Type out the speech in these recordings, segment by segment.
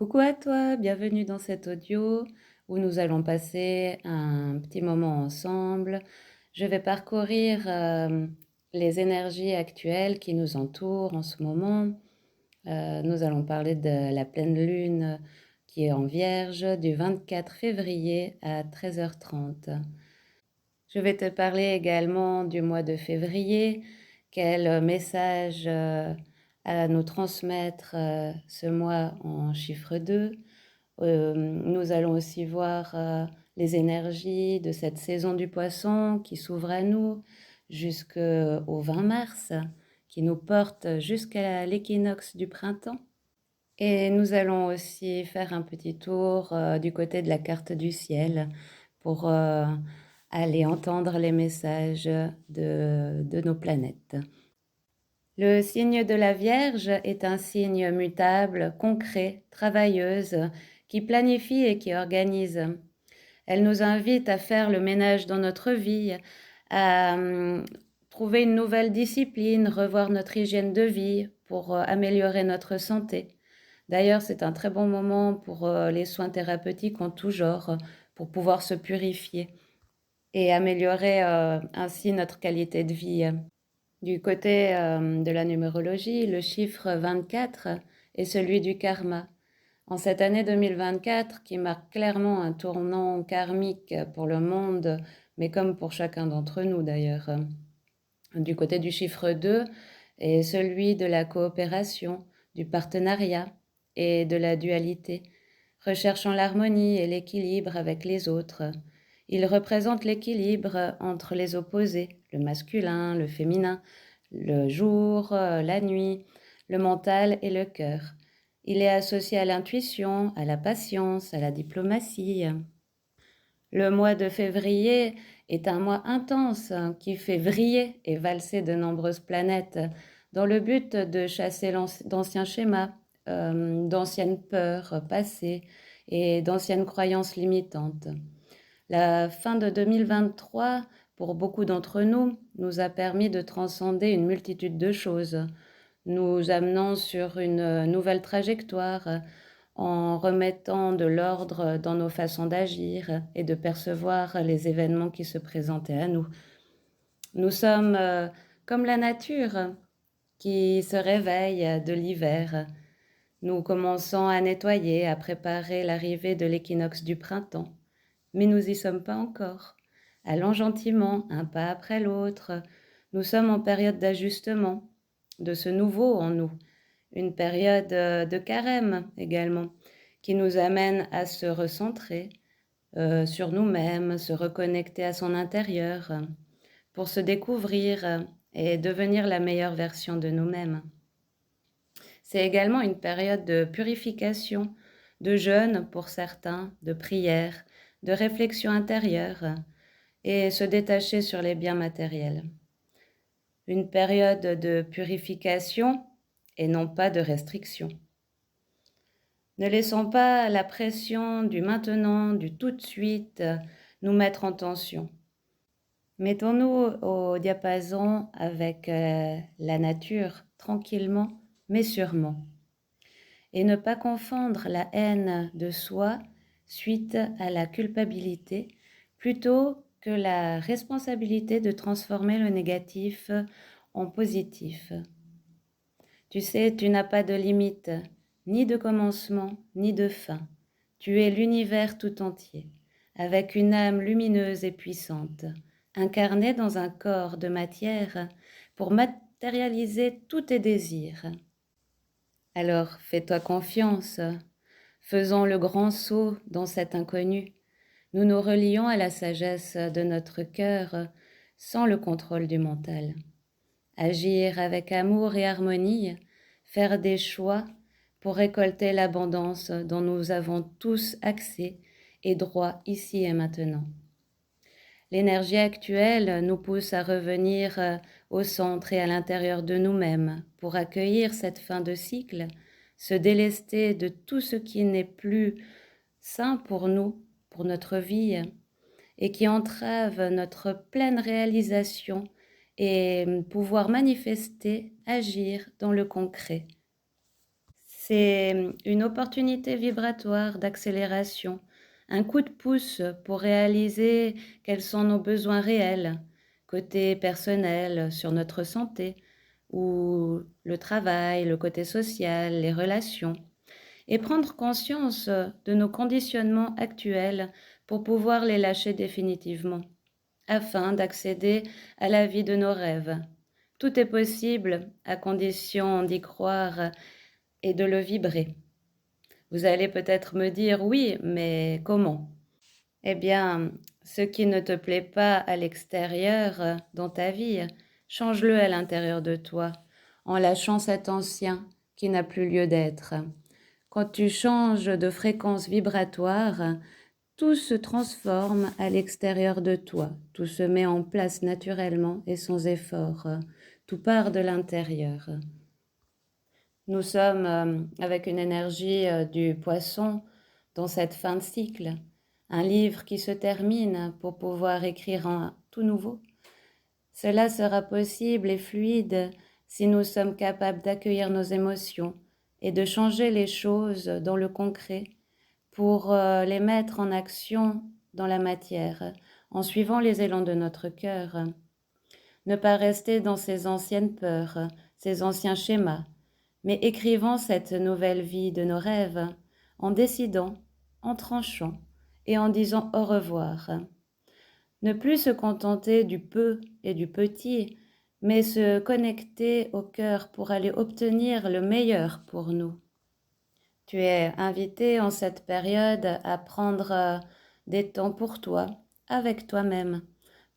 Coucou à toi, bienvenue dans cet audio où nous allons passer un petit moment ensemble. Je vais parcourir les énergies actuelles qui nous entourent en ce moment. Nous allons parler de la pleine lune qui est en Vierge du 24 février à 13h30. Je vais te parler également du mois de février, quel message à nous transmettre ce mois en chiffre 2. Nous allons aussi voir les énergies de cette saison du poisson qui s'ouvre à nous jusqu'au 20 mars, qui nous porte jusqu'à l'équinoxe du printemps. Et nous allons aussi faire un petit tour du côté de la carte du ciel pour aller entendre les messages de nos planètes. Le signe de la Vierge est un signe mutable, concret, travailleuse, qui planifie et qui organise. Elle nous invite à faire le ménage dans notre vie, à trouver une nouvelle discipline, revoir notre hygiène de vie pour améliorer notre santé. D'ailleurs, c'est un très bon moment pour les soins thérapeutiques en tout genre, pour pouvoir se purifier et améliorer ainsi notre qualité de vie. Du côté de la numérologie, le chiffre 24 est celui du karma. En cette année 2024, qui marque clairement un tournant karmique pour le monde, mais comme pour chacun d'entre nous d'ailleurs. Du côté du chiffre 2 est celui de la coopération, du partenariat et de la dualité, recherchant l'harmonie et l'équilibre avec les autres. Il représente l'équilibre entre les opposés, le masculin, le féminin, le jour, la nuit, le mental et le cœur. Il est associé à l'intuition, à la patience, à la diplomatie. Le mois de février est un mois intense qui fait vriller et valser de nombreuses planètes dans le but de chasser d'anciens schémas, d'anciennes peurs passées et d'anciennes croyances limitantes. La fin de 2023, pour beaucoup d'entre nous, nous a permis de transcender une multitude de choses, nous amenant sur une nouvelle trajectoire en remettant de l'ordre dans nos façons d'agir et de percevoir les événements qui se présentaient à nous. Nous sommes comme la nature qui se réveille de l'hiver. Nous commençons à nettoyer, à préparer l'arrivée de l'équinoxe du printemps. Mais nous n'y sommes pas encore. Allons gentiment, un pas après l'autre. Nous sommes en période d'ajustement, de ce nouveau en nous. Une période de carême également, qui nous amène à se recentrer sur nous-mêmes, se reconnecter à son intérieur, pour se découvrir et devenir la meilleure version de nous-mêmes. C'est également une période de purification, de jeûne pour certains, de prière, de réflexion intérieure et se détacher sur les biens matériels. Une période de purification et non pas de restriction. Ne laissons pas la pression du maintenant, du tout de suite, nous mettre en tension. Mettons-nous au diapason avec la nature, tranquillement, mais sûrement. Et ne pas confondre la haine de soi suite à la culpabilité, plutôt que la responsabilité de transformer le négatif en positif. Tu sais, tu n'as pas de limite, ni de commencement, ni de fin. Tu es l'univers tout entier, avec une âme lumineuse et puissante, incarnée dans un corps de matière pour matérialiser tous tes désirs. Alors, fais-toi confiance, faisons le grand saut dans cet inconnu. Nous nous relions à la sagesse de notre cœur sans le contrôle du mental. Agir avec amour et harmonie, faire des choix pour récolter l'abondance dont nous avons tous accès et droit ici et maintenant. L'énergie actuelle nous pousse à revenir au centre et à l'intérieur de nous-mêmes pour accueillir cette fin de cycle, se délester de tout ce qui n'est plus sain pour nous, pour notre vie, et qui entrave notre pleine réalisation et pouvoir manifester, agir dans le concret. C'est une opportunité vibratoire d'accélération, un coup de pouce pour réaliser quels sont nos besoins réels, côté personnel, sur notre santé, ou le travail, le côté social, les relations, et prendre conscience de nos conditionnements actuels pour pouvoir les lâcher définitivement, afin d'accéder à la vie de nos rêves. Tout est possible à condition d'y croire et de le vibrer. Vous allez peut-être me dire oui, mais comment? Eh bien, ce qui ne te plaît pas à l'extérieur dans ta vie, change-le à l'intérieur de toi, en lâchant cet ancien qui n'a plus lieu d'être. Quand tu changes de fréquence vibratoire, tout se transforme à l'extérieur de toi, tout se met en place naturellement et sans effort, tout part de l'intérieur. Nous sommes avec une énergie du poisson dans cette fin de cycle, un livre qui se termine pour pouvoir écrire un tout nouveau. Cela sera possible et fluide si nous sommes capables d'accueillir nos émotions et de changer les choses dans le concret pour les mettre en action dans la matière, en suivant les élans de notre cœur. Ne pas rester dans ces anciennes peurs, ces anciens schémas, mais écrivant cette nouvelle vie de nos rêves, en décidant, en tranchant et en disant au revoir. Ne plus se contenter du peu et du petit, mais se connecter au cœur pour aller obtenir le meilleur pour nous. Tu es invité en cette période à prendre des temps pour toi, avec toi-même,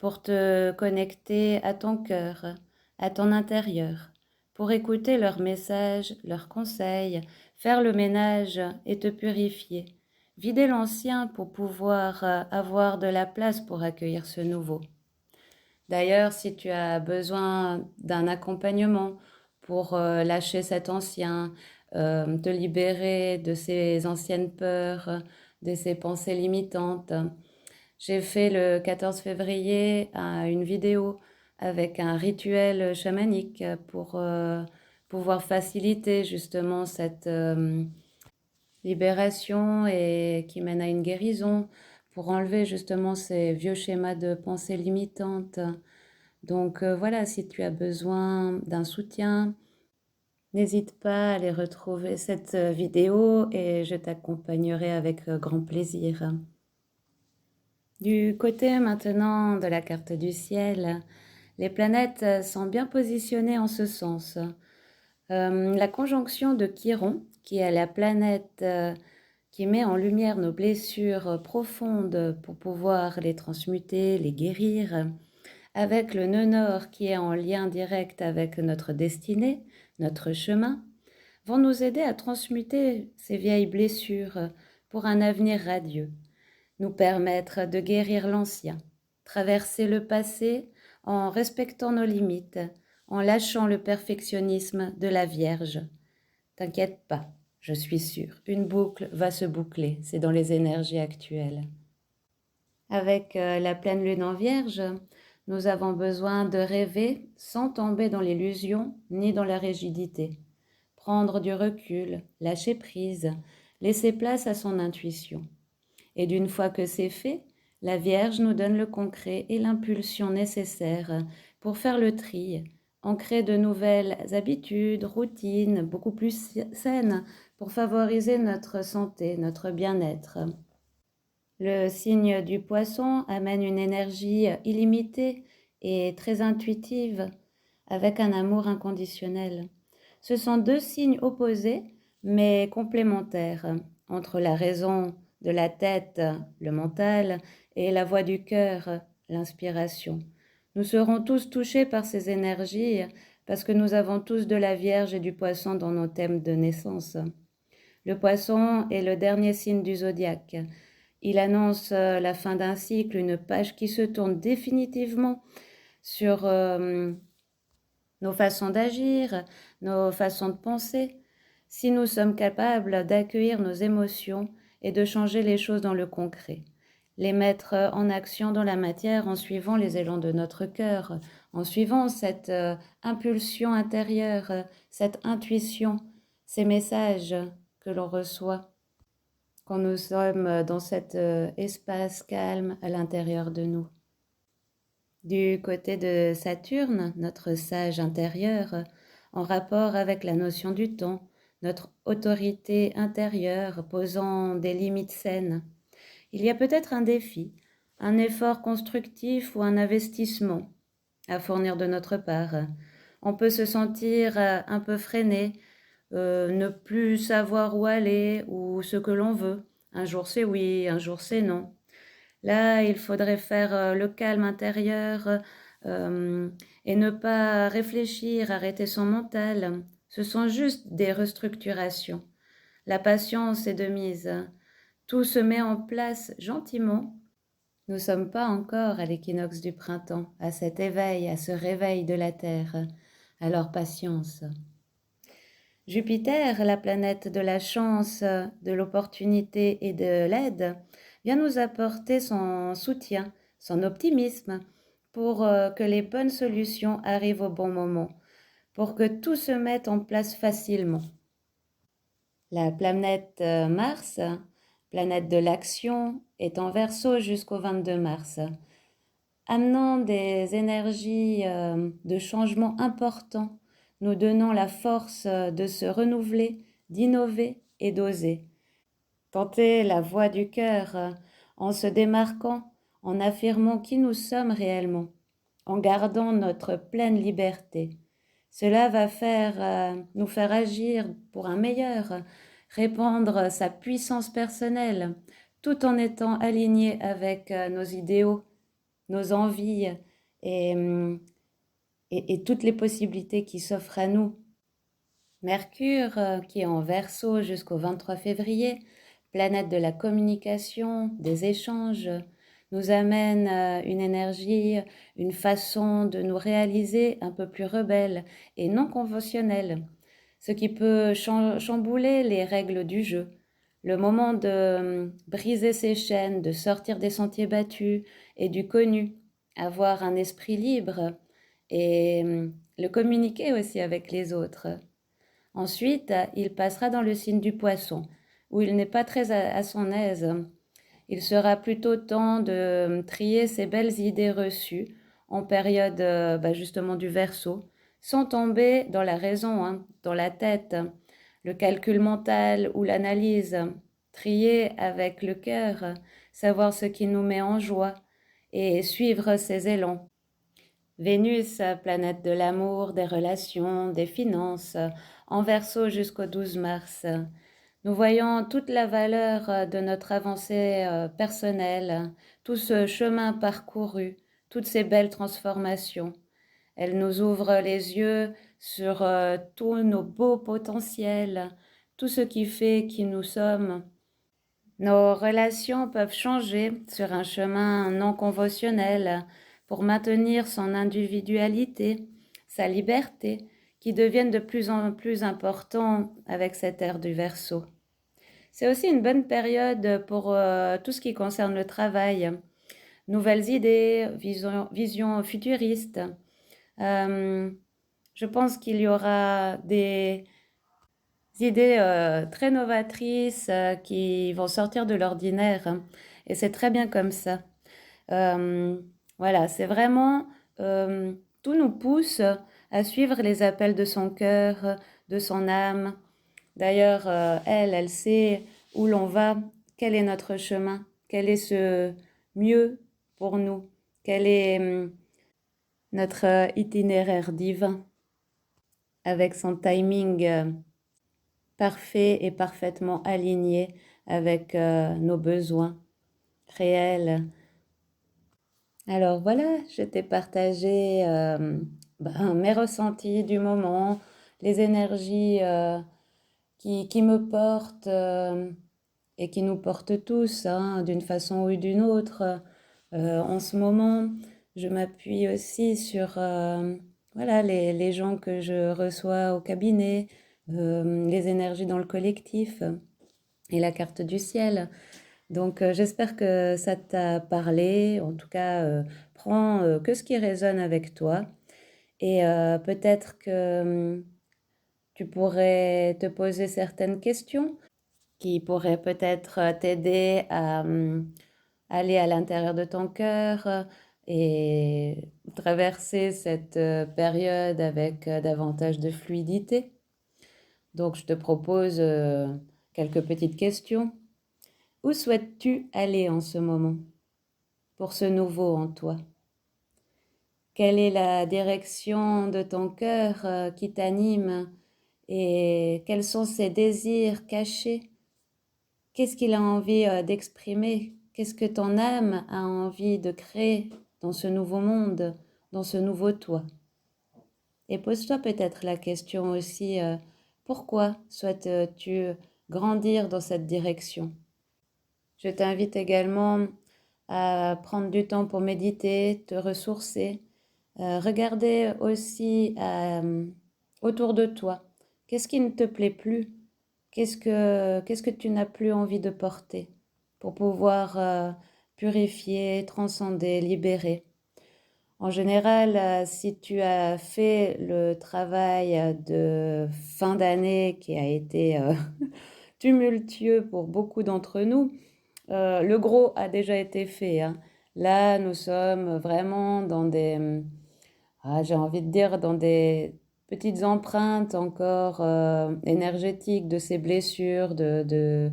pour te connecter à ton cœur, à ton intérieur, pour écouter leurs messages, leurs conseils, faire le ménage et te purifier, vider l'ancien pour pouvoir avoir de la place pour accueillir ce nouveau. D'ailleurs, si tu as besoin d'un accompagnement pour lâcher cet ancien, te libérer de ces anciennes peurs, de ces pensées limitantes, j'ai fait le 14 février une vidéo avec un rituel chamanique pour pouvoir faciliter justement cette libération et qui mène à une guérison, pour enlever justement ces vieux schémas de pensée limitantes. Donc voilà, si tu as besoin d'un soutien, n'hésite pas à aller retrouver cette vidéo et je t'accompagnerai avec grand plaisir. Du côté maintenant de la carte du ciel, les planètes sont bien positionnées en ce sens. La conjonction de Chiron, qui est la planète qui met en lumière nos blessures profondes pour pouvoir les transmuter, les guérir, avec le nœud nord qui est en lien direct avec notre destinée, notre chemin, vont nous aider à transmuter ces vieilles blessures pour un avenir radieux, nous permettre de guérir l'ancien, traverser le passé en respectant nos limites, en lâchant le perfectionnisme de la Vierge. T'inquiète pas, je suis sûre, une boucle va se boucler, c'est dans les énergies actuelles. Avec la pleine lune en Vierge, nous avons besoin de rêver sans tomber dans l'illusion ni dans la rigidité. Prendre du recul, lâcher prise, laisser place à son intuition. Et d'une fois que c'est fait, la Vierge nous donne le concret et l'impulsion nécessaire pour faire le tri, ancrer de nouvelles habitudes, routines, beaucoup plus saines pour favoriser notre santé, notre bien-être. Le signe du poisson amène une énergie illimitée et très intuitive, avec un amour inconditionnel. Ce sont deux signes opposés, mais complémentaires, entre la raison de la tête, le mental, et la voix du cœur, l'inspiration. Nous serons tous touchés par ces énergies parce que nous avons tous de la Vierge et du Poisson dans nos thèmes de naissance. Le Poisson est le dernier signe du zodiaque. Il annonce la fin d'un cycle, une page qui se tourne définitivement sur nos façons d'agir, nos façons de penser, si nous sommes capables d'accueillir nos émotions et de changer les choses dans le concret, les mettre en action dans la matière en suivant les élans de notre cœur, en suivant cette impulsion intérieure, cette intuition, ces messages que l'on reçoit quand nous sommes dans cet espace calme à l'intérieur de nous. Du côté de Saturne, notre sage intérieur, en rapport avec la notion du temps, notre autorité intérieure posant des limites saines, il y a peut-être un défi, un effort constructif ou un investissement à fournir de notre part. On peut se sentir un peu freiné, ne plus savoir où aller ou ce que l'on veut. Un jour c'est oui, un jour c'est non. Là, il faudrait faire le calme intérieur euh, et ne pas réfléchir, arrêter son mental. Ce sont juste des restructurations. La patience est de mise. Tout se met en place gentiment. Nous ne sommes pas encore à l'équinoxe du printemps, à cet éveil, à ce réveil de la Terre. Alors patience. Jupiter, la planète de la chance, de l'opportunité et de l'aide, vient nous apporter son soutien, son optimisme pour que les bonnes solutions arrivent au bon moment, pour que tout se mette en place facilement. La planète Mars, planète de l'action, est en Verseau jusqu'au 22 mars, amenant des énergies de changement importants, nous donnant la force de se renouveler, d'innover et d'oser. Tenter la voie du cœur en se démarquant, en affirmant qui nous sommes réellement, en gardant notre pleine liberté. Cela va nous faire agir pour un meilleur, répandre sa puissance personnelle, tout en étant aligné avec nos idéaux, nos envies et, et toutes les possibilités qui s'offrent à nous. Mercure, qui est en Verseau jusqu'au 23 février, planète de la communication, des échanges, nous amène une énergie, une façon de nous réaliser un peu plus rebelle et non conventionnelle, ce qui peut chambouler les règles du jeu. Le moment de briser ses chaînes, de sortir des sentiers battus et du connu, avoir un esprit libre et le communiquer aussi avec les autres. Ensuite, il passera dans le signe du Poisson, où il n'est pas très à son aise. Il sera plutôt temps de trier ses belles idées reçues en période justement du Verseau, sans tomber dans la raison, dans la tête, le calcul mental ou l'analyse. Trier avec le cœur, savoir ce qui nous met en joie et suivre ses élans. Vénus, planète de l'amour, des relations, des finances, en Verseau jusqu'au 12 mars. Nous voyons toute la valeur de notre avancée personnelle, tout ce chemin parcouru, toutes ces belles transformations. Elle nous ouvre les yeux sur tous nos beaux potentiels, tout ce qui fait qui nous sommes. Nos relations peuvent changer sur un chemin non conventionnel pour maintenir son individualité, sa liberté, qui deviennent de plus en plus importants avec cette ère du Verseau. C'est aussi une bonne période pour tout ce qui concerne le travail. Nouvelles idées, visions futuristes. Je pense qu'il y aura des idées très novatrices qui vont sortir de l'ordinaire. Et c'est très bien comme ça. Voilà, c'est vraiment... tout nous pousse à suivre les appels de son cœur, de son âme. D'ailleurs, elle sait où l'on va, quel est notre chemin, quel est ce mieux pour nous, quel est notre itinéraire divin, avec son timing parfait et parfaitement aligné avec nos besoins réels. Alors voilà, je t'ai partagé mes ressentis du moment, les énergies qui me portent et qui nous portent tous, d'une façon ou d'une autre. En ce moment, je m'appuie aussi sur voilà, les gens que je reçois au cabinet, les énergies dans le collectif et la carte du ciel. Donc j'espère que ça t'a parlé. En tout cas, prends que ce qui résonne avec toi. Et peut-être que Tu pourrais te poser certaines questions qui pourraient peut-être t'aider à aller à l'intérieur de ton cœur et traverser cette période avec davantage de fluidité. Donc, je te propose quelques petites questions. Où souhaites-tu aller en ce moment pour ce nouveau en toi? Quelle est la direction de ton cœur qui t'anime et quels sont ses désirs cachés? Qu'est-ce qu'il a envie d'exprimer? Qu'est-ce que ton âme a envie de créer dans ce nouveau monde, dans ce nouveau toi? Et pose-toi peut-être la question aussi, pourquoi souhaites-tu grandir dans cette direction? Je t'invite également à prendre du temps pour méditer, te ressourcer, regarder aussi autour de toi. Qu'est-ce qui ne te plaît plus? Qu'est-ce que tu n'as plus envie de porter pour pouvoir purifier, transcender, libérer? En général, si tu as fait le travail de fin d'année qui a été tumultueux pour beaucoup d'entre nous, le gros a déjà été fait, hein. Là, nous sommes vraiment dans j'ai envie de dire, dans des petites empreintes encore énergétiques de ces blessures, de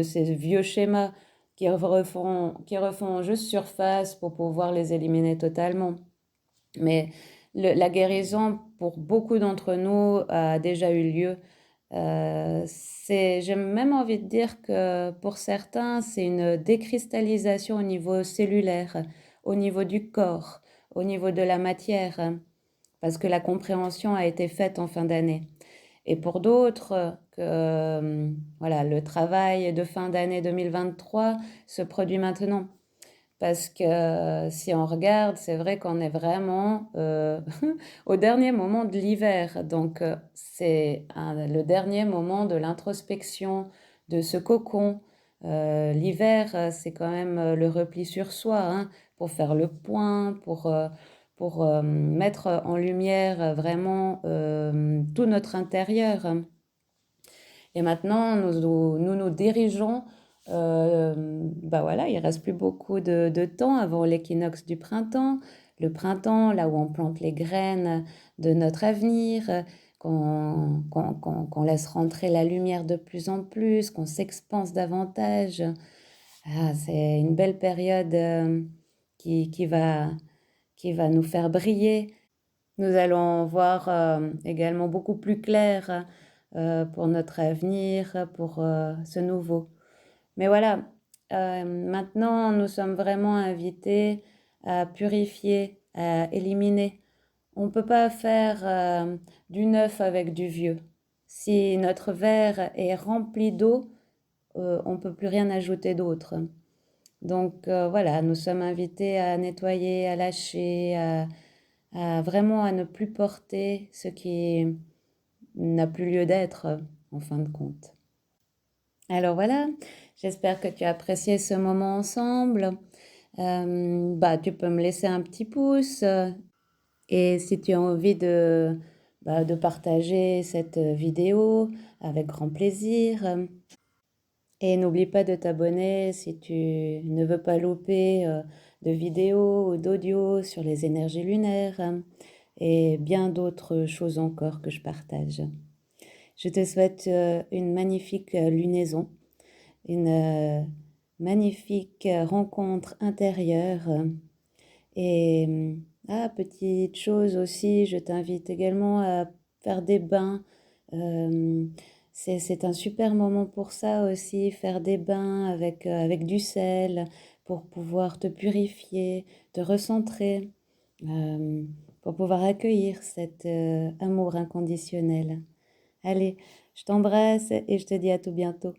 ces vieux schémas qui refont juste surface pour pouvoir les éliminer totalement. Mais la guérison, pour beaucoup d'entre nous, a déjà eu lieu. J'ai même envie de dire que pour certains, c'est une décristallisation au niveau cellulaire, au niveau du corps, au niveau de la matière, hein, parce que la compréhension a été faite en fin d'année. Et pour d'autres, voilà, le travail de fin d'année 2023 se produit maintenant. Parce que si on regarde, c'est vrai qu'on est vraiment au dernier moment de l'hiver. Donc, c'est le dernier moment de l'introspection, de ce cocon. L'hiver, c'est quand même le repli sur soi, hein, pour faire le point, pour mettre en lumière vraiment tout notre intérieur. Et maintenant, nous dirigeons. Bah voilà, il reste plus beaucoup de temps avant l'équinoxe du printemps. Le printemps, là où on plante les graines de notre avenir, qu'on laisse rentrer la lumière de plus en plus, qu'on s'expanse davantage. Ah, c'est une belle période qui va nous faire briller. Nous allons voir également beaucoup plus clair pour notre avenir, pour ce nouveau. Mais voilà, maintenant, nous sommes vraiment invités à purifier, à éliminer. On ne peut pas faire du neuf avec du vieux. Si notre verre est rempli d'eau, on ne peut plus rien ajouter d'autre. Donc voilà, nous sommes invités à nettoyer, à lâcher, vraiment à ne plus porter ce qui n'a plus lieu d'être en fin de compte. Alors voilà, j'espère que tu as apprécié ce moment ensemble. Tu peux me laisser un petit pouce et si tu as envie de partager cette vidéo avec grand plaisir. Et n'oublie pas de t'abonner si tu ne veux pas louper de vidéos ou d'audio sur les énergies lunaires et bien d'autres choses encore que je partage. Je te souhaite une magnifique lunaison, une magnifique rencontre intérieure. Et petite chose aussi, je t'invite également à faire des bains. C'est un super moment pour ça aussi, faire des bains avec du sel pour pouvoir te purifier, te recentrer, pour pouvoir accueillir cet amour inconditionnel. Allez, je t'embrasse et je te dis à tout bientôt.